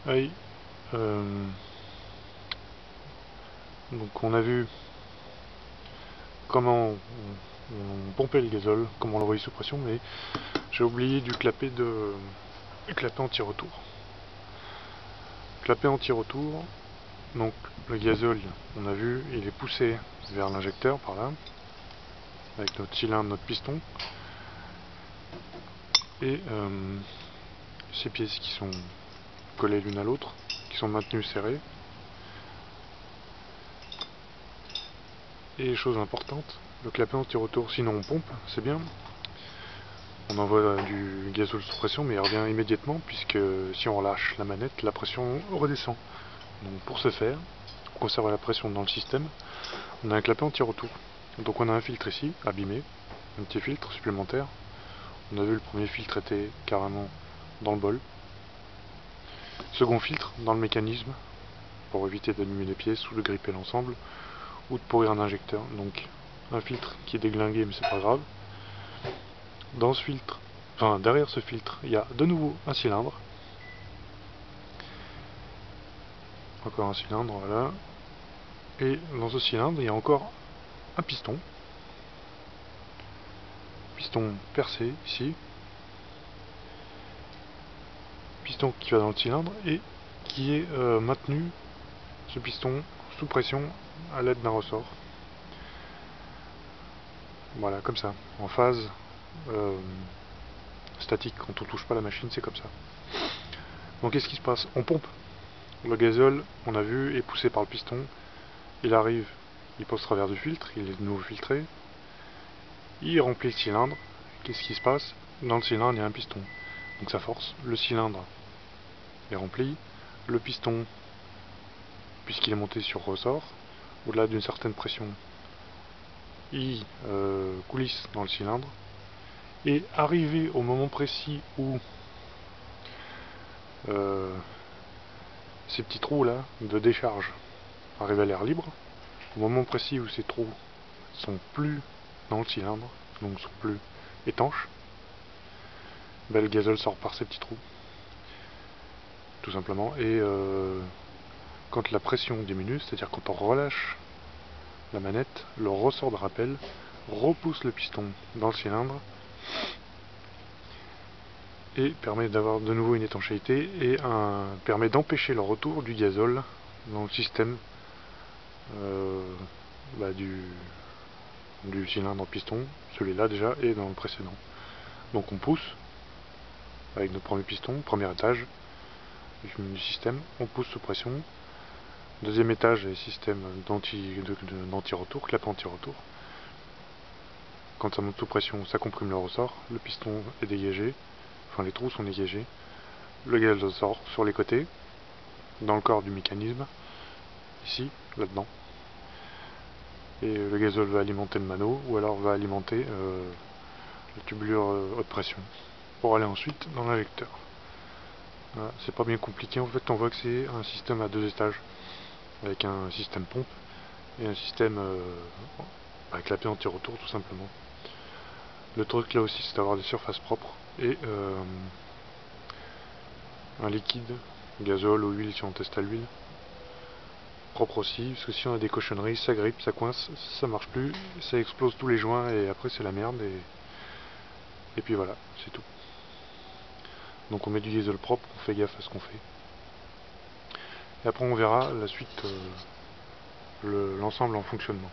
Oui. Euh, donc on a vu comment on pompait le gazole, comment on l'envoyait sous pression, mais j'ai oublié du clapet anti-retour. Clapet anti-retour, donc le gazole, on a vu, il est poussé vers l'injecteur par là, avec notre cylindre, notre piston, et ces pièces qui sont collées l'une à l'autre, qui sont maintenues serrées. Et chose importante, le clapet anti-retour, sinon on pompe, c'est bien, on envoie du gazole sous pression, mais il revient immédiatement, puisque si on relâche la manette, la pression redescend. Donc pour ce faire, pour conserver la pression dans le système, on a un clapet anti-retour. Donc on a un filtre ici, abîmé, un petit filtre supplémentaire. On a vu le premier filtre était carrément dans le bol. Second filtre dans le mécanisme, pour éviter d'abîmer les pièces ou de gripper l'ensemble, ou de pourrir un injecteur. Donc un filtre qui est déglingué, mais c'est pas grave. Dans ce filtre, enfin derrière ce filtre, il y a de nouveau un cylindre. Encore un cylindre, voilà. Et dans ce cylindre, il y a encore un piston. Piston percé ici. Piston qui va dans le cylindre et qui est maintenu, ce piston, sous pression à l'aide d'un ressort. Voilà, comme ça, en phase statique. Quand on touche pas la machine, c'est comme ça. Donc qu'est-ce qui se passe? On pompe. Le gazole, on a vu, est poussé par le piston. Il arrive, il passe au travers du filtre, il est de nouveau filtré. Il remplit le cylindre. Qu'est-ce qui se passe? Dans le cylindre, il y a un piston. Donc ça force. Le cylindre est rempli. Le piston, puisqu'il est monté sur ressort, au-delà d'une certaine pression, il coulisse dans le cylindre. Et arrivé au moment précis où ces petits trous là de décharge arrivent à l'air libre, au moment précis où ces trous sont plus dans le cylindre, donc sont plus étanches, ben, le gazole sort par ces petits trous, tout simplement. Et quand la pression diminue, c'est-à-dire quand on relâche la manette, le ressort de rappel repousse le piston dans le cylindre et permet d'avoir de nouveau une étanchéité et permet d'empêcher le retour du gazole dans le système du cylindre en piston, celui-là déjà, et dans le précédent. Donc on pousse avec notre premier piston, premier étage du système, on pousse sous pression. Deuxième étage, les systèmes d'anti-retour, clapet anti-retour. Quand ça monte sous pression, ça comprime le ressort, le piston est dégagé, enfin les trous sont dégagés, le gaz sort sur les côtés, dans le corps du mécanisme, ici, là-dedans. Et le gazole va alimenter le mano, ou alors va alimenter la tubulure haute pression, pour aller ensuite dans l'injecteur. Voilà, c'est pas bien compliqué, en fait on voit que c'est un système à deux étages, avec un système pompe, et un système avec clapet anti-retour tout simplement. Le truc là aussi c'est d'avoir des surfaces propres, et un liquide, gazole ou huile si on teste à l'huile, propre aussi, parce que si on a des cochonneries, ça grippe, ça coince, ça marche plus, ça explose tous les joints et après c'est la merde et puis voilà, c'est tout. Donc on met du gazole propre, on fait gaffe à ce qu'on fait. Et après on verra la suite, l'ensemble en fonctionnement.